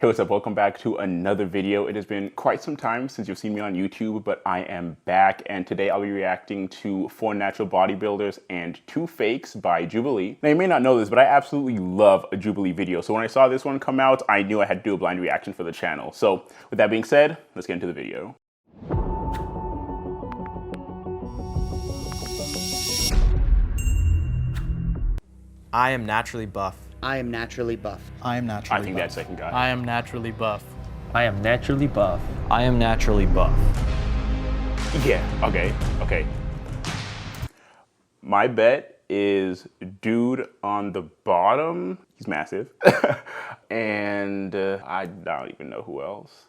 Hey, what's up? Welcome back to another video. It has been quite some time since you've seen me on YouTube, but I am back, and today I'll be reacting to 4 natural bodybuilders and 2 fakes by Jubilee. Now, you may not know this, but I absolutely love a Jubilee video, so when I saw this one come out, I knew I had to do a blind reaction for the channel. So, with that being said, let's get into the video. I am naturally buff. I am naturally buff. I am naturally I think buff. that second guy. I am naturally buff. I am naturally buff. I am naturally buff. Yeah, okay. My bet is dude on the bottom. He's massive. And I don't even know who else.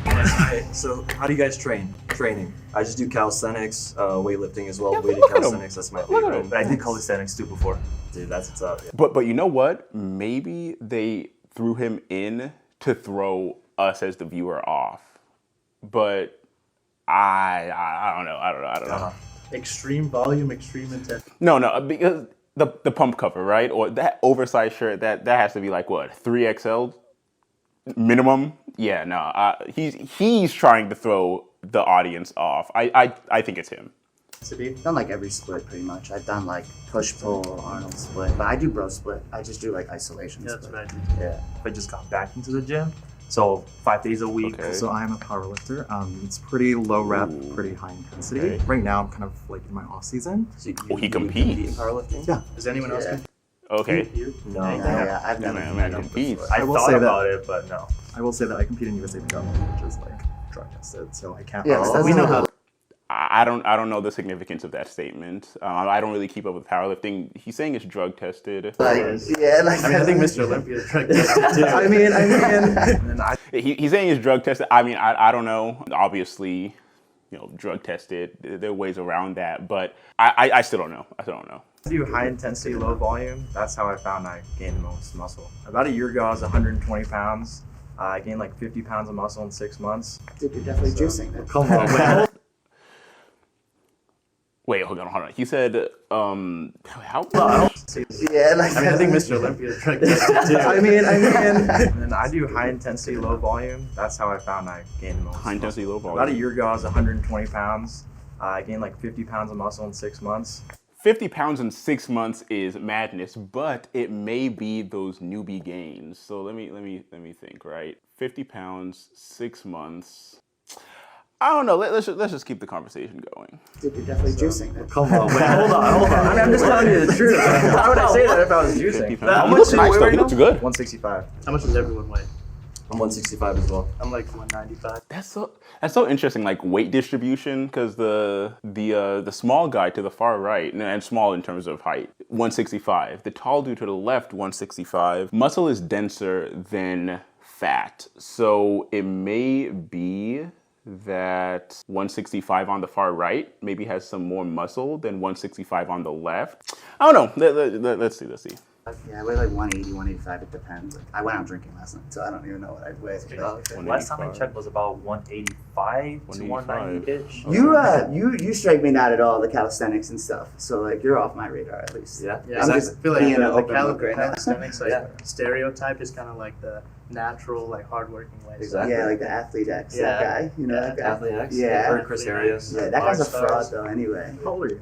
Alright, so how do you guys train? Training. I just do calisthenics, weightlifting as well. Yeah, Weighted look at him. calisthenics, that's my Look at favorite. him. But I did calisthenics too before. Dude, that's what's up. Yeah. But you know what? Maybe they threw him in to throw us as the viewer off. But I don't know. Extreme volume, extreme intensity. No, because the pump cover, right? Or that oversized shirt, that has to be like what, 3XL minimum? Yeah, no. He's trying to throw the audience off. I think it's him. I've done like every split pretty much. I've done like push-pull, Arnold split, but I do bro split. I just do like isolation That's split. right. Yeah. I just got back into the gym, so 5 days a week. Okay. So I'm a power lifter. It's pretty low rep, pretty high intensity. Okay. Right now I'm kind of like in my off season. So you, Oh, he you competes. compete in powerlifting? Yeah. Does anyone else compete? Okay. You? No. Yeah, I've Yeah, never man, done competes. before. I will thought say that- about it, but no. I will say that I compete in USA Pro, which is like drug tested, so I can't. Yeah, really- we know how. I don't know the significance of that statement. I don't really keep up with powerlifting. He's saying it's drug tested. Like, I think Mr. Olympia is drug tested too. I mean, And then He's saying it's drug tested. I mean, I don't know. Obviously, you know, drug tested. There are ways around that, but I still don't know. I Do high intensity, low volume. That's how I found I gained the most muscle. About a year ago, I was 120 pounds. I gained like 50 pounds of muscle in 6 months. Dude, you're definitely juicing then. Come on, man. Wait, hold on. He said, how? Yeah, I think Mr. Olympia is drug tested too. I mean, And then I do high intensity, low volume. That's how I found I gained the most High intensity, low muscle. volume. About a year ago, I was 120 pounds. I gained like 50 pounds of muscle in 6 months. 50 pounds in 6 months is madness, but it may be those newbie gains. So let me think, right? 50 pounds, 6 months. I don't know. Let's just keep the conversation going. Dude, you're definitely juicing then. Come on, wait, hold on. I mean, I'm just telling you the truth. How would I say that if I was 50 juicing? pounds. How much do you Nice weigh though. right He now? looks good. 165. How much does everyone weigh? I'm 165 as well. I'm like 195. That's so interesting, like weight distribution, because the small guy to the far right, and small in terms of height, 165. The tall dude to the left, 165. Muscle is denser than fat, so it may be that 165 on the far right maybe has some more muscle than 165 on the left. I don't know. Let's see. Yeah, I weigh like 180, 185, it depends. Like, I went out drinking last night, so I don't even know what I'd weigh. Last time I checked was about 185 to 190-ish. You strike me not at all, the calisthenics and stuff. So like you're off my radar at least. Yeah. Yeah, I'm I just feel like being an the open book right now. calisthenics like Yeah. stereotype is kind of like the natural, like hardworking way. Exactly. Yeah, like the athlete X, Yeah. that guy. You know that guy? Athlete X? Yeah. Or Chris Arias. Yeah, that guy's a Rock fraud stars. though anyway. How old are you?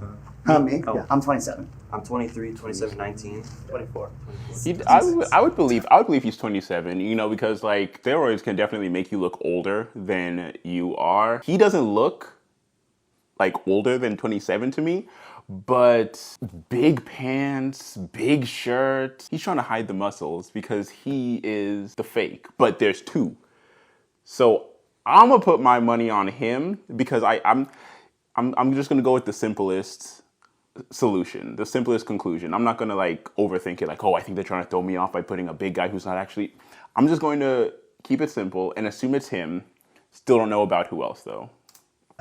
Me? Oh. Yeah, I'm 27. I'm 23, 27, 19. 24. I would believe he's 27, you know, because like steroids can definitely make you look older than you are. He doesn't look like older than 27 to me, but big pants, big shirt. He's trying to hide the muscles because he is the fake, but there's 2. So I'm gonna put my money on him because I'm just gonna go with the simplest solution, the simplest conclusion. I'm not gonna like overthink it like, oh, I think they're trying to throw me off by putting a big guy who's not actually. I'm just going to keep it simple and assume it's him. Still don't know about who else though.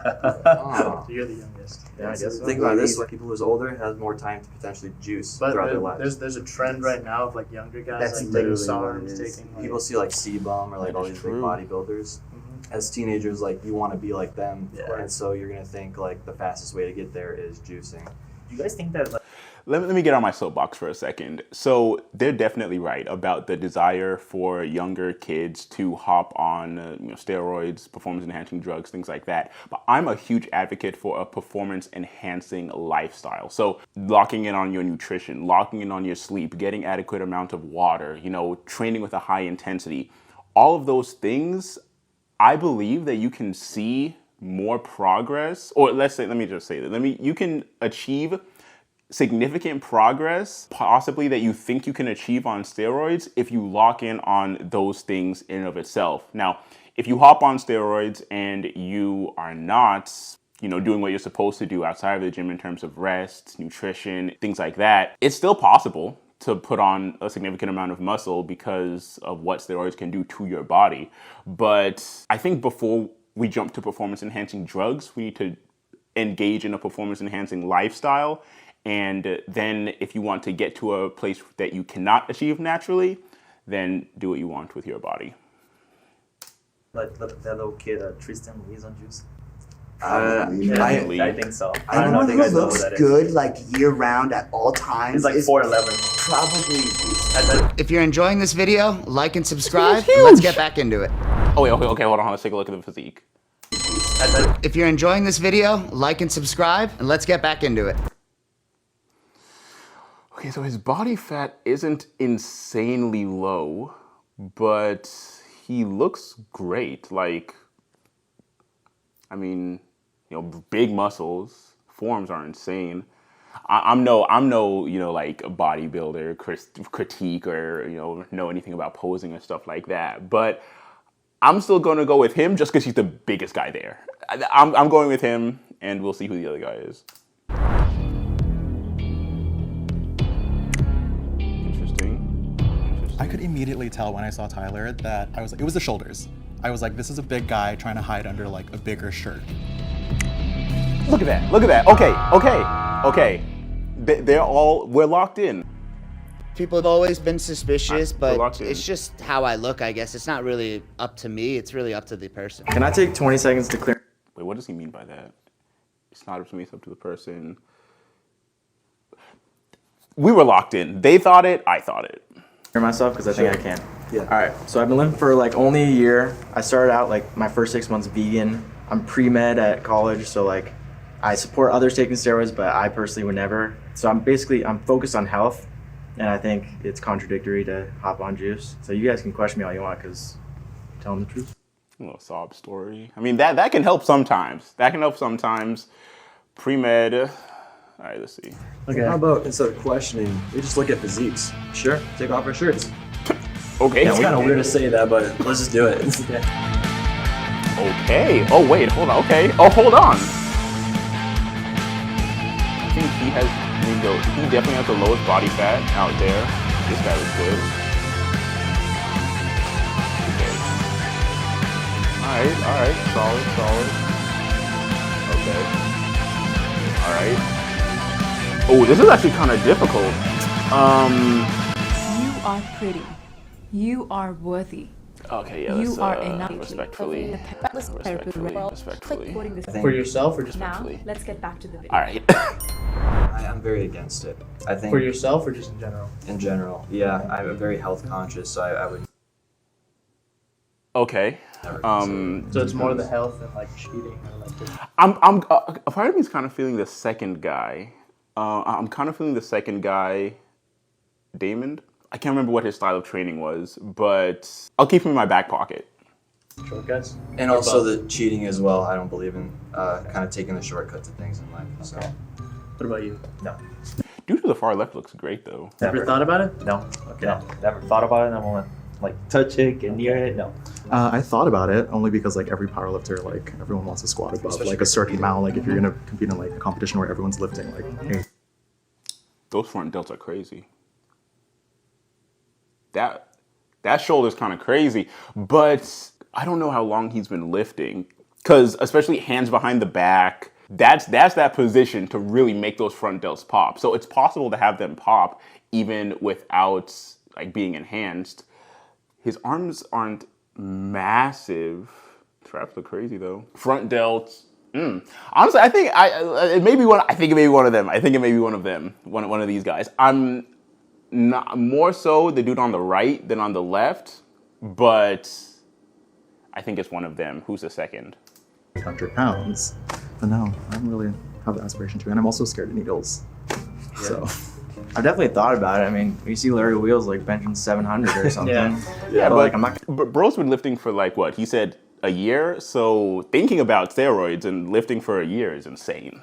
So you're the youngest. Yeah, I guess so. Think about this, like people who's older has more time to potentially juice But throughout their lives. there's a trend right now of like younger guys That's like literally taking SARMs, what it is. taking like, People see like C-Bum or like That all is these true. big bodybuilders. As teenagers, like you want to be like them, Yeah. and so you're gonna think like the fastest way to get there is juicing. Do you guys think that like let me get on my soapbox for a second. So they're definitely right about the desire for younger kids to hop on steroids, performance-enhancing drugs, things like that. But I'm a huge advocate for a performance-enhancing lifestyle. So locking in on your nutrition, locking in on your sleep, getting adequate amount of water, training with a high intensity. All of those things, I believe that you can see more progress, or let me just say that. You can achieve significant progress, possibly that you think you can achieve on steroids, if you lock in on those things in and of itself. Now, if you hop on steroids and you are not, doing what you're supposed to do outside of the gym in terms of rest, nutrition, things like that, it's still possible to put on a significant amount of muscle because of what steroids can do to your body. But I think before we jump to performance-enhancing drugs, we need to engage in a performance-enhancing lifestyle. And then if you want to get to a place that you cannot achieve naturally, then do what you want with your body. Like that little kid, Tristan Louise on juice. I think so. I don't know. I Anyone think who I know looks what that is. good like year round at all times He's like is 4'11". probably. If you're enjoying this video, like and subscribe. huge. And let's get back into it. Oh, wait, okay, hold on. Let's take a look at the physique. If you're enjoying this video, like and subscribe, and let's get back into it. Okay, so his body fat isn't insanely low, but he looks great. Like, big muscles, forms are insane. I'm no, like a bodybuilder critique or, know anything about posing or stuff like that. But I'm still going to go with him just because he's the biggest guy there. I'm going with him, and we'll see who the other guy is. I could immediately tell when I saw Tyler that it was the shoulders. I was like, this is a big guy trying to hide under like a bigger shirt. Look at that. Okay. We're locked in. People have always been suspicious, We're but locked in. it's just how I look, I guess. It's not really up to me. It's really up to the person. Can I take 20 seconds to clear Wait, what does he mean by that? It's not up to me, it's up to the person. We were locked in. They thought it, I thought it. myself? Because I think I can. Yeah. All right. So I've been living for like only a year. I started out like my first 6 months vegan. I'm pre-med at college, so like I support others taking steroids, but I personally would never. So I'm focused on health, and I think it's contradictory to hop on juice. So you guys can question me all you want, because I'm telling the truth. A little sob story. I mean, that can help sometimes. Pre-med. All right, let's see. Okay. How about instead of questioning, we just look at physiques? Sure. Take off our shirts. Okay. Yeah, it's kind of weird to say that, but let's just do it. Okay. Oh, wait, hold on. Okay. Oh, hold on. I think he definitely has the lowest body fat out there. This guy was good. Okay. All right. Solid. Okay. All right. Oh, this is actually kind of difficult. You are pretty. You are worthy. Okay, yeah, You are enough. respectfully. For yourself or just Now, let's get back to the video. All right. I'm very against it. I think for yourself or just in general? in general, yeah, I'm very health conscious, so I would Okay. never consider So it's more the health than like cheating or like this. A part of me is kind of feeling the second guy. I'm kind of feeling the second guy, Damon. I can't remember what his style of training was, but I'll keep him in my back pocket. Shortcuts? and also the cheating as well. I don't believe in kind of taking the shortcut to things in life. So What about you? No. Dude to the far left looks great though. Never thought about it? No. Okay. No. Never thought about it. I want to like touch it, get near it. No. I thought about it only because like every powerlifter, like everyone wants to squat above Especially like a certain competing. amount. Like if you're gonna compete in like a competition where everyone's lifting, like hey, Those front delts are crazy. That shoulder's kind of crazy, but I don't know how long he's been lifting, because especially hands behind the back, that's that position to really make those front delts pop. So it's possible to have them pop even without like being enhanced. His arms aren't massive. Traps look crazy though. Front delts, Honestly, I think it may be one. I think it may be one of them. I think it may be one of them. One of these guys. I'm not more so the dude on the right than on the left, but I think it's one of them. Who's the second? 100 pounds. But no, I don't really have the aspiration to. And I'm also scared of needles. So I've definitely thought about it. I mean, you see Larry Wheels like benching 700 or something. Yeah, but like I'm not But bro's been lifting for like what? He said a year. So thinking about steroids and lifting for a year is insane.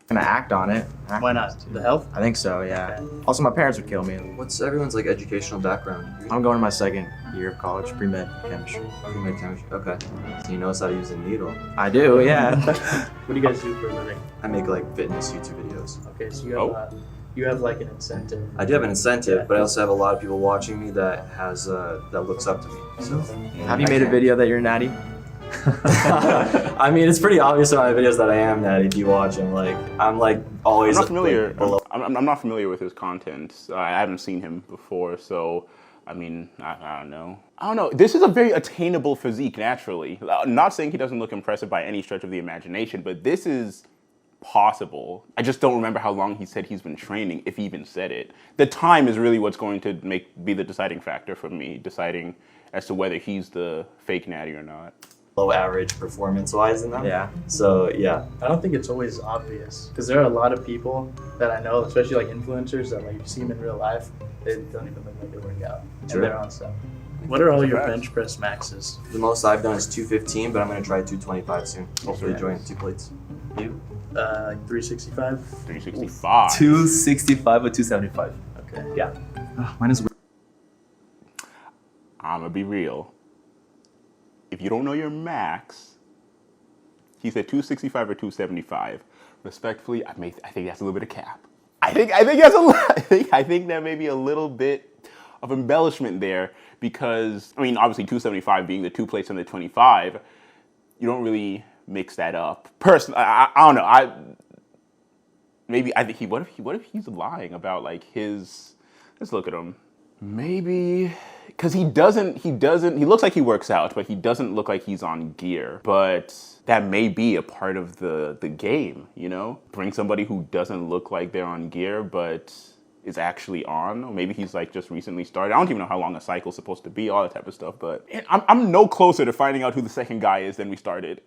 gonna act on it. Why not? The health? I think so, yeah. Also, my parents would kill me. What's everyone's like educational background? I'm going to my second year of college, pre-med chemistry. Pre-med chemistry. Okay. So you know how to use a needle. I do, yeah. What do you guys do for a living? I make like fitness YouTube videos. Okay, so you have like an incentive. I do have an incentive, but I also have a lot of people watching me that has that looks up to me. So Have you made a video that you're natty? I mean, it's pretty obvious in my videos that I am natty. If you watch them, like I'm like always. I'm not familiar. Like, below. I'm not familiar with his content. I haven't seen him before, so I mean, I don't know. I don't know. This is a very attainable physique naturally. I'm not saying he doesn't look impressive by any stretch of the imagination, but this is possible. I just don't remember how long he said he's been training, if he even said it. The time is really what's going to be the deciding factor for me, deciding as to whether he's the fake natty or not. Low average performance-wise in them. Yeah. So yeah. I don't think it's always obvious because there are a lot of people that I know, especially like influencers, that like you see them in real life, they don't even look like they work out, True. and they're on stuff. What are all your bench press maxes? The most I've done is 215, but I'm gonna try 225 soon. Hopefully join 2 plates. You? Like 365. 365. 265 or 275. Okay. Yeah. Mine is weird. I'm gonna be real. If you don't know your max, he said 265 or 275. Respectfully, I think that's a little bit of cap. I think that's I think that may be a little bit of embellishment there because I mean obviously 275 being the 2 plates and the 25, you don't really mix that up. Personally, I don't know. I think what if he's lying about like his? Let's look at him. Maybe because he looks like he works out, but he doesn't look like he's on gear. But that may be a part of the game, you know? Bring somebody who doesn't look like they're on gear, but is actually on. Or maybe he's like just recently started. I don't even know how long a cycle's supposed to be, all that type of stuff. But I'm no closer to finding out who the second guy is than we started.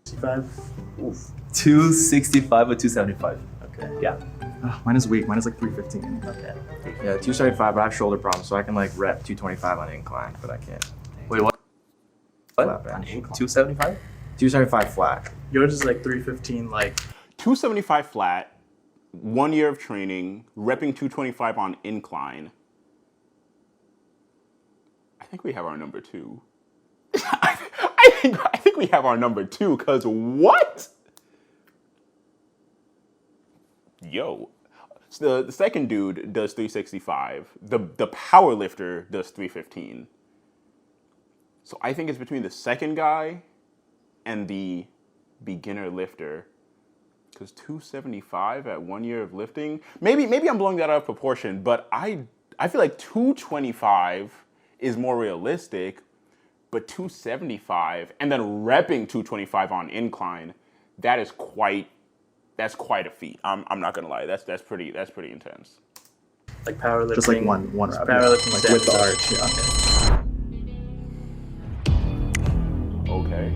65. 265 or 275. Okay. Yeah. Mine is weak. Mine is like 315. Okay. Yeah, 275, but I have shoulder problems, so I can like rep 225 on incline, but I can't. Wait, what? Flat What? bench. 275? 275 flat. Yours is like 315, like 275 flat, 1 year of training, repping 225 on incline. I think we have our number 2. I think we have our number 2, cause what? Yo. So the second dude does 365. The power lifter does 315. So I think it's between the second guy and the beginner lifter. Because 275 at 1 year of lifting, maybe I'm blowing that out of proportion, but I feel like 225 is more realistic, but 275 and then repping 225 on incline, that's quite a feat. I'm not gonna lie, that's pretty intense. like powerlifting. Just like one rep. Powerlifting Like with the arch. Yeah. Okay.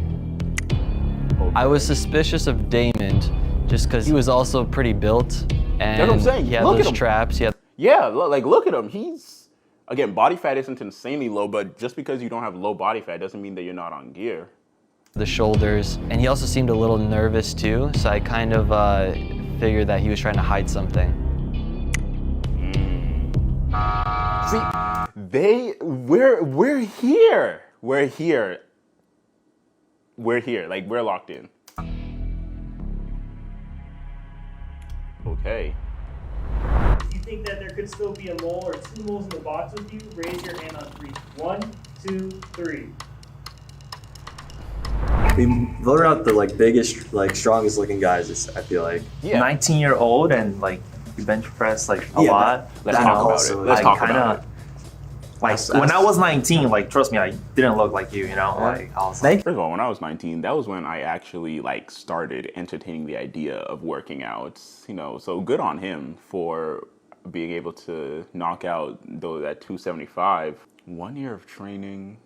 I was suspicious of Damon just because he was also pretty built and That's what I'm saying. he had Look at those him. traps. Yeah, look at him. He's, again, body fat isn't insanely low, but just because you don't have low body fat doesn't mean that you're not on gear. The shoulders, and he also seemed a little nervous too, so I kind of figured that he was trying to hide something. See, we're here. Like, we're locked in. Okay. If you think that there could still be a mole or 2 moles in the box with you, raise your hand on 3. 1, 2, 3. We voted out the like biggest, like strongest looking guys. I feel like. Yeah. 19-year-old and like you bench press like a Yeah, lot. Let's You talk know, about it. Let's talk about it. Like when I was 19, like trust me, I didn't look like you. You know, like I was. First of all, when I was 19, that was when I actually like started entertaining the idea of working out. You know, so good on him for being able to knock out that 275. 1 year of training.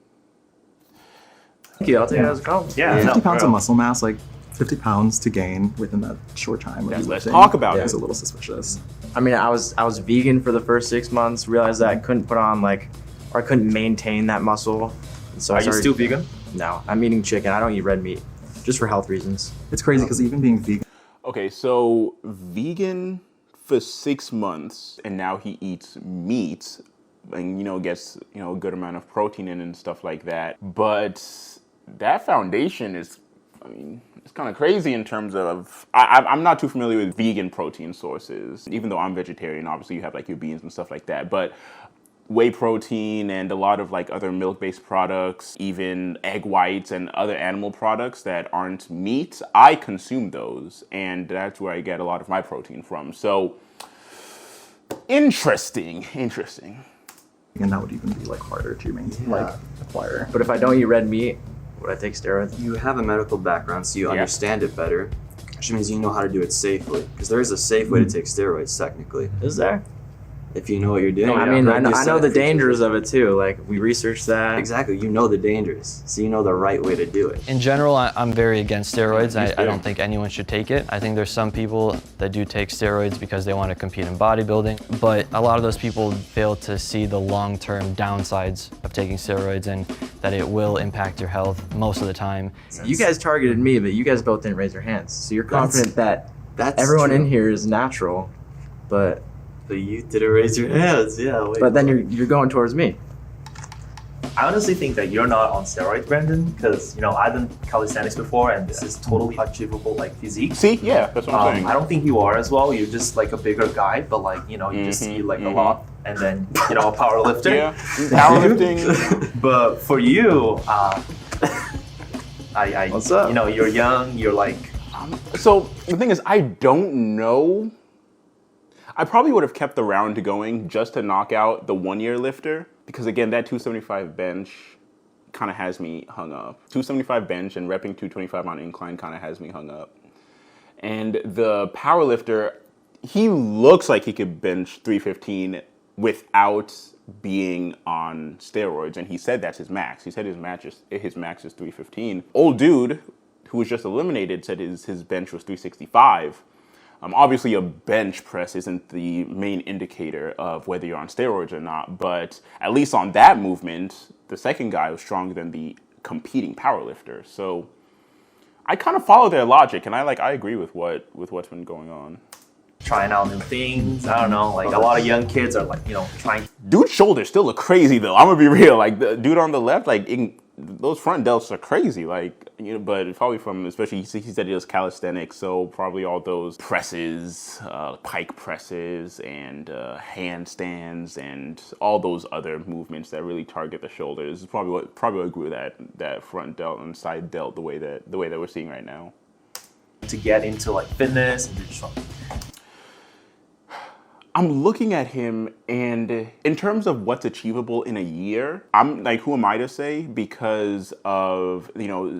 Thank you. I'll take it as a compliment. Yeah, 50 pounds of muscle mass, like 50 pounds to gain within that short time. Yeah, let's talk about it. It's a little suspicious. I mean, I was vegan for the first 6 months. Realized that I couldn't put on or I couldn't maintain that muscle. So Are you still vegan? No, I'm eating chicken. I don't eat red meat, just for health reasons. It's crazy because even being vegan. Okay, so vegan for 6 months, and now he eats meat, and gets a good amount of protein in and stuff like that. But that foundation is, it's kind of crazy in terms of, I'm not too familiar with vegan protein sources, even though I'm vegetarian. Obviously you have like your beans and stuff like that, but whey protein and a lot of like other milk-based products, even egg whites and other animal products that aren't meat, I consume those, and that's where I get a lot of my protein from. So interesting. And that would even be like harder to maintain, like acquire. But if I don't eat red meat, would I take steroids? You have a medical background, so you understand it better, which means you know how to do it safely. Because there is a safe way to take steroids, technically. Is there? If you know what you're doing. I mean, I know the dangers of it too. Like, we researched that. Exactly. You know the dangers, so you know the right way to do it. In general, I'm very against steroids. I don't think anyone should take it. I think there's some people that do take steroids because they want to compete in bodybuilding, but a lot of those people fail to see the long-term downsides of taking steroids and that it will impact your health most of the time. You guys targeted me, but you guys both didn't raise your hands. So you're confident that everyone true. in here is natural, but you didn't raise your hands, yeah. Wait, but then you're going towards me. I honestly think that you're not on steroids, Brandon, because I've done calisthenics before, and this is totally achievable physique. See, yeah, that's what I'm saying. I don't think you are as well. You're just like a bigger guy, but you just eat a lot, and then a power lifter. Yeah, powerlifting. But for you, What's up? You're young. You're like. So the thing is, I don't know. I probably would have kept the round going just to knock out the 1 year lifter, because again, that 275 bench kind of has me hung up. 275 bench and repping 225 on incline kind of has me hung up. And the power lifter, he looks like he could bench 315 without being on steroids, and he said that's his max. He said his max is 315. Old dude who was just eliminated said his bench was 365. Obviously, a bench press isn't the main indicator of whether you're on steroids or not, but at least on that movement, the second guy was stronger than the competing powerlifter. So I kind of follow their logic, and I agree with what's been going on. Trying out new things. I don't know. Like a lot of young kids are trying. Dude's shoulders still look crazy though. I'm gonna be real. Like the dude on the left, those front delts are crazy. But probably from, especially he said he does calisthenics, so probably all those presses, pike presses, and handstands, and all those other movements that really target the shoulders. Is probably what grew that front delt and side delt the way that we're seeing right now. To get into fitness and do something. I'm looking at him, and in terms of what's achievable in a year, I'm like, who am I to say? Because of,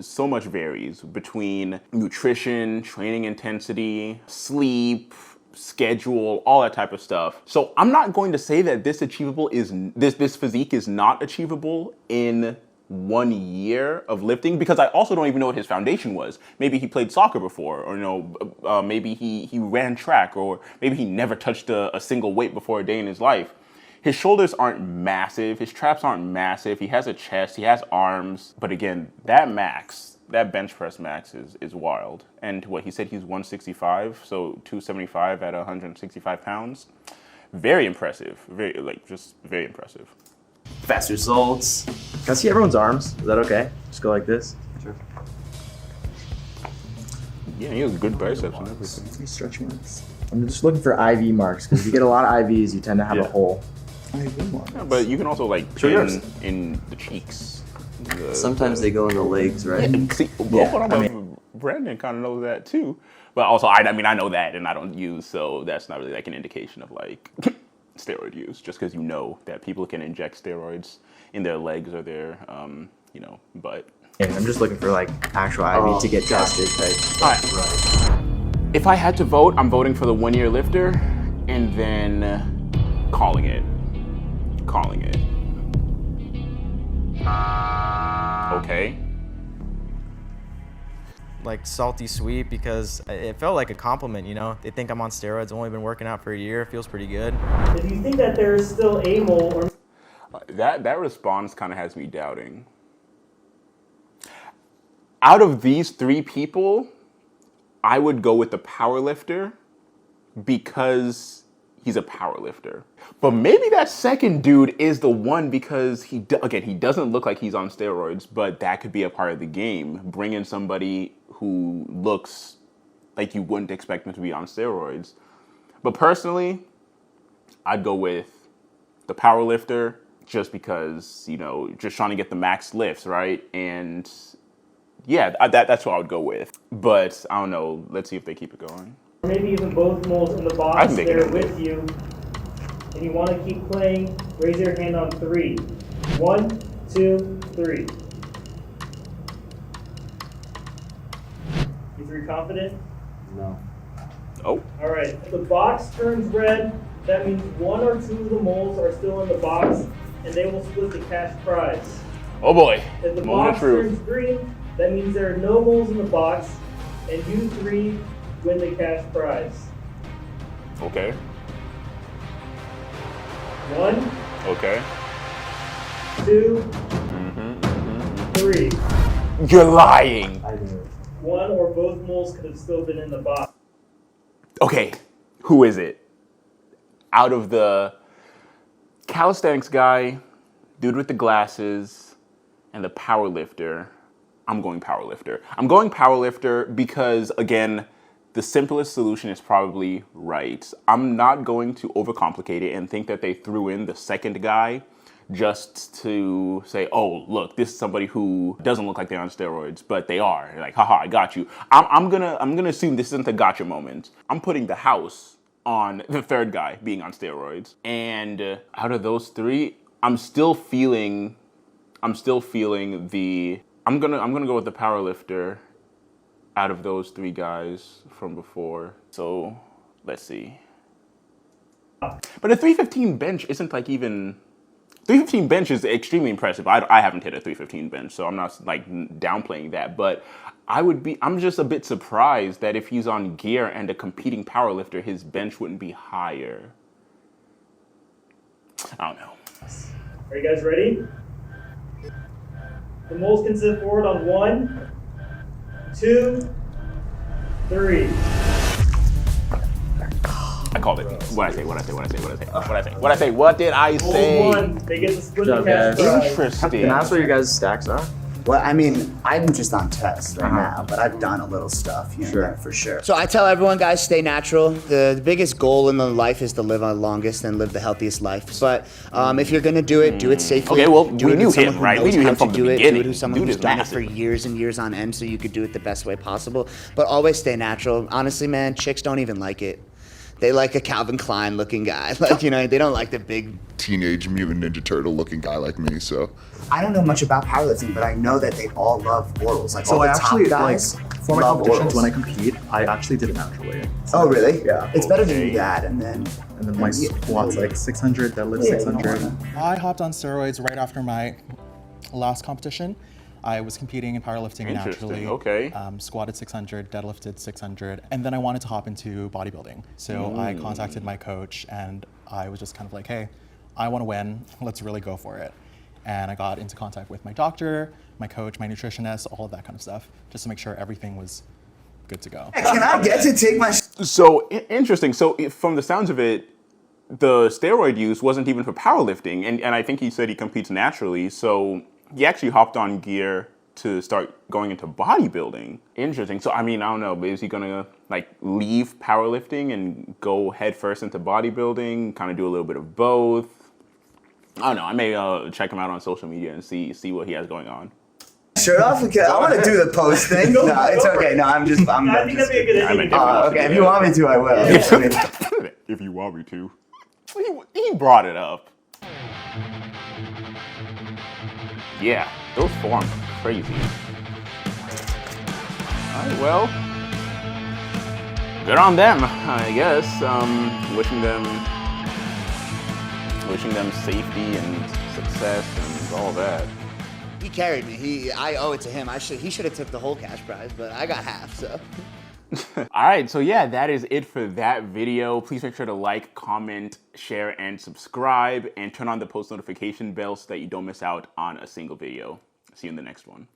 so much varies between nutrition, training intensity, sleep, schedule, all that type of stuff. So I'm not going to say that this physique is not achievable in 1 year of lifting, because I also don't even know what his foundation was. Maybe he played soccer before, or maybe he ran track, or maybe he never touched a single weight before a day in his life. His shoulders aren't massive, his traps aren't massive, he has a chest, he has arms, but again, that bench press max is wild. And what he said, he's 165, so 275 at 165 pounds. Very impressive, just very impressive. Fast results. Can I see everyone's arms? Is that okay? Just go like this. Sure. Yeah, he has good biceps and everything. These stretch marks. I'm just looking for IV marks, because if you get a lot of IVs, you tend to have a hole. IV marks. Yeah, but you can also pin in the cheeks. Sometimes they go in the legs, right? See, Brandon kind of knows that too. But also, I know that, and I don't use, so that's not really an indication of steroid use, just because you know that people can inject steroids in their legs or their, butt. And I'm just looking for like actual IV to get tested. All right. If I had to vote, I'm voting for the 1 year lifter and then calling it. Okay. Like salty sweet because it felt like a compliment, you know? They think I'm on steroids. I've only been working out for a year. It feels pretty good. Do you think that there is still a mole or That response kind of has me doubting. Out of these three people, I would go with the powerlifter because he's a powerlifter. But maybe that second dude is the one because he doesn't look like he's on steroids, but that could be a part of the game. Bring in somebody who looks like you wouldn't expect them to be on steroids. But personally, I'd go with the powerlifter just because, just trying to get the max lifts, right? And yeah, that's what I would go with. But I don't know. Let's see if they keep it going. maybe even both moles in the box there with you, and you want to keep playing, raise your hand on 3. 1, 2, 3. You 3 confident? No. Oh. All right. If the box turns red, that means 1 or 2 of the moles are still in the box, and they will split the cash prize. Oh boy. If the box turns green, that means there are no moles in the box, and you 3 win the cash prize. Okay. 1, Okay. 2, 3. You're lying. 1 or both moles could have still been in the box. Okay, who is it? Out of the calisthenics guy, dude with the glasses, and the powerlifter, I'm going powerlifter. I'm going powerlifter because, again, the simplest solution is probably right. I'm not going to overcomplicate it and think that they threw in the second guy just to say, oh, look, this is somebody who doesn't look like they're on steroids, but they are. Like, haha, I got you. I'm gonna assume this isn't a gotcha moment. I'm putting the house on the third guy being on steroids. And out of those 3, I'm still feeling the, I'm gonna go with the powerlifter out of those 3 guys from before. So let's see. But a 315 bench isn't like even, 315 bench is extremely impressive. I haven't hit a 315 bench, so I'm not like downplaying that. But I'm just a bit surprised that if he's on gear and a competing powerlifter, his bench wouldn't be higher. I don't know. Are you guys ready? The moles can sit forward on 1, 2, 3. I called it. What did I say? Moles won. They get to split the cash prize. Interesting. Can I ask what your guys' stacks are? Well, I mean, I'm just on tests right now, but I've done a little stuff here and there for sure. So I tell everyone, guys, stay natural. The biggest goal in the life is to live our longest and live the healthiest life. But if you're gonna do it safely. Okay, well, do we it knew with someone him, who right? We knows knew how him from to the do it. beginning. Do it with someone Dude who's is done massive. it for years and years on end, so you could do it the best way possible. But always stay natural. Honestly, man, chicks don't even like it. They like a Calvin Klein looking guy. Like, they don't like the big Teenage Mutant Ninja Turtle looking guy like me, so. I don't know much about powerlifting, but I know that they all love orals. Like, So all I the actually, top guys for my love competitions, orals. when I compete, I actually did it naturally. Oh, really? Yeah. It's better to do that, and then my squat's like 600, deadlift Yeah, 600. I hopped on steroids right after my last competition. I was competing in powerlifting Interesting, naturally. okay. Squatted 600, deadlifted 600, and then I wanted to hop into bodybuilding. So I contacted my coach, and I was just kind of like, hey, I want to win. Let's really go for it. And I got into contact with my doctor, my coach, my nutritionist, all of that kind of stuff, just to make sure everything was good to go. Can I get to take my... So interesting. So from the sounds of it, the steroid use wasn't even for powerlifting, and I think he said he competes naturally. So he actually hopped on gear to start going into bodybuilding. Interesting. So I mean, I don't know, but is he gonna like leave powerlifting and go head first into bodybuilding? Kind of do a little bit of both. I don't know. I may check him out on social media and see what he has going on. Shirt off? Okay, I want to do the post thing. No, it's okay. No, I'm I think that'd be a good idea. Okay, if you want me to, I will. If you want me to. He brought it up. Yeah, those forms are crazy. All right, well, good on them, I guess. Wishing them safety and success and all that. He carried me. I owe it to him. He should have took the whole cash prize, but I got half, so. All right, so yeah, that is it for that video. Please make sure to like, comment, share, and subscribe, and turn on the post notification bell so that you don't miss out on a single video. See you in the next one.